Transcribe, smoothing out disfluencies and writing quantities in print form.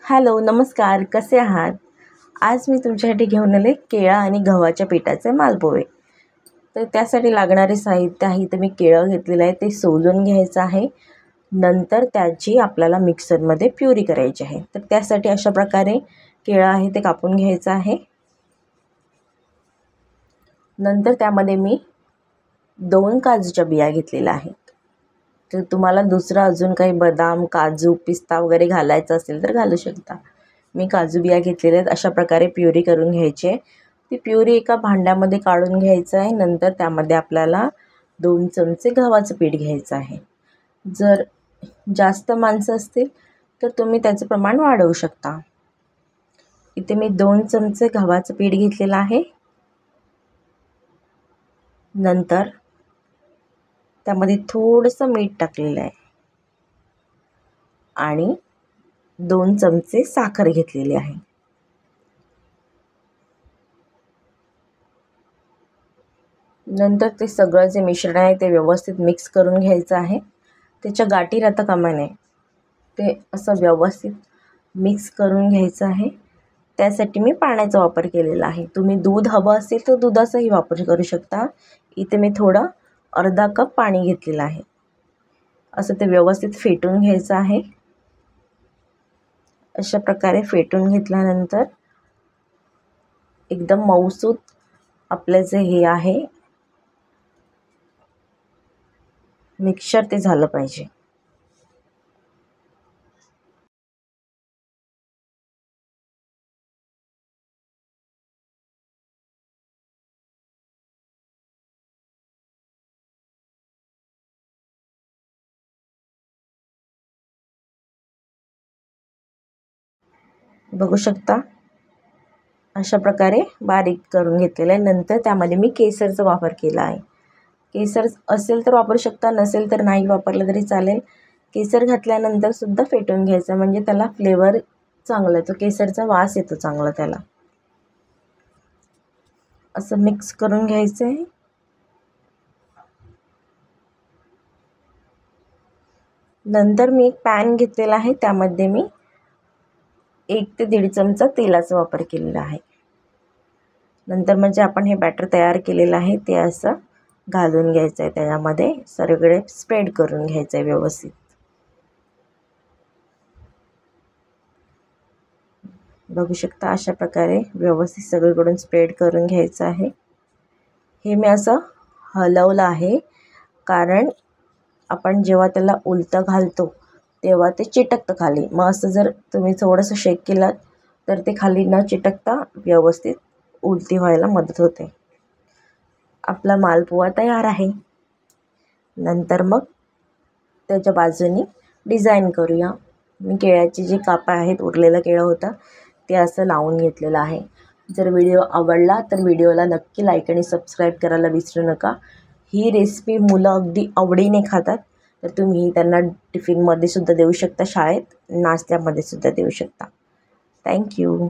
Hello, नमस्कार. कसे आहात? आज मी तुमच्यासाठी घेऊन आले केळं आणि गव्हाच्या पिठाचे मालपोहे. तर त्यासाठी लागणारे साहित्य आहे, इथे मी केळं घेतलेलं आहे, ते सोलून घ्यायचं आहे. नंतर त्याची आपल्याला मिक्सरमध्ये प्युरी करायची आहे. तर त्यासाठी अशा प्रकारे केळं आहे ते कापून घ्यायचं आहे. नंतर त्यामध्ये मी 2 काजूच्या बिया घेतलेल्या आहेत. तर तुम्हाला दुसरं अजून काही बदाम, काजू, पिस्ता वगैरे घालायचं असेल तर घालू शकता. मी काजू बिया घेतलेल्या आहेत. अशा प्रकारे प्युरी करून घ्यायची आहे. ती प्युरी एका भांड्यामध्ये काढून घ्यायचं आहे. नंतर त्यामध्ये आपल्याला 2 चमचे गव्हाचं पीठ घ्यायचं आहे. जर जास्त माणसं असतील तर तुम्ही त्याचं प्रमाण वाढवू शकता. इथे मी 2 चमचे गव्हाचं पीठ घेतलेलं आहे. नंतर त्यामध्ये थोडंसं मीठ टाकलेलं आहे आणि 2 चमचे साखर घेतलेली आहे. नंतर ते सगळं जे मिश्रण आहे ते व्यवस्थित मिक्स करून घ्यायचं आहे. त्याच्या गाठी राहता कामा नये. ते असं व्यवस्थित मिक्स करून घ्यायचं आहे. त्यासाठी मी पाण्याचा वापर केलेला आहे. तुम्ही दूध हवं असेल तर दुधाचाही वापर करू शकता. इथे मी थोडं अर्धा कप पाणी घेतलेलं आहे. असं ते व्यवस्थित फेटून घ्यायचं आहे. अशा प्रकारे फेटून घेतल्यानंतर एकदम मऊसूत आपलं जे हे आहे मिक्सचर ते झालं पाहिजे. बघू शकता अशा प्रकारे बारीक करून घेतलेलं आहे. नंतर त्यामध्ये मी केसरचा वापर केला आहे. केसर असेल तर वापरू शकता, नसेल तर नाही वापरलं तरी चालेल. केसर घातल्यानंतर सुद्धा फेटून घ्यायचं, म्हणजे त्याला फ्लेवर चांगला येतो, केसरचा वास येतो चांगला त्याला. असं मिक्स करून घ्यायचं आहे. नंतर मी एक पॅन घेतलेला आहे. त्यामध्ये मी 1 ते 1.5 चमचा तेलाचा वापर केलेला आहे. नंतर म्हणजे आपण हे बॅटर तयार केलेलं आहे ते असं घालून घ्यायचं आहे. त्याच्यामध्ये सगळीकडे स्प्रेड करून घ्यायचं आहे व्यवस्थित. बघू शकता अशा प्रकारे व्यवस्थित सगळीकडून स्प्रेड करून घ्यायचं आहे. हे मी असं हलवलं आहे कारण आपण जेव्हा त्याला उलटं घालतो तेव्हा ते चिटकतं खाली. मग असं जर तुम्ही थोडंसं शेक केलं तर ते खाली न चिटकता व्यवस्थित उलटी व्हायला मदत होते. आपला मालपुआ तयार आहे. नंतर मग त्याच्या बाजूनी डिझाईन करूया. मी केळ्याची जी कापं आहेत, उरलेलं केळं होतं ते असं लावून घेतलेलं आहे. जर व्हिडिओ आवडला तर व्हिडिओला नक्की लाईक आणि सबस्क्राईब करायला विसरू नका. ही रेसिपी मुलं अगदी आवडीने खातात, तर तुम्ही त्यांना टिफिनमध्ये सुद्धा देऊ शकता, शाळेत नाश्त्यामध्ये सुद्धा देऊ शकता. थँक्यू.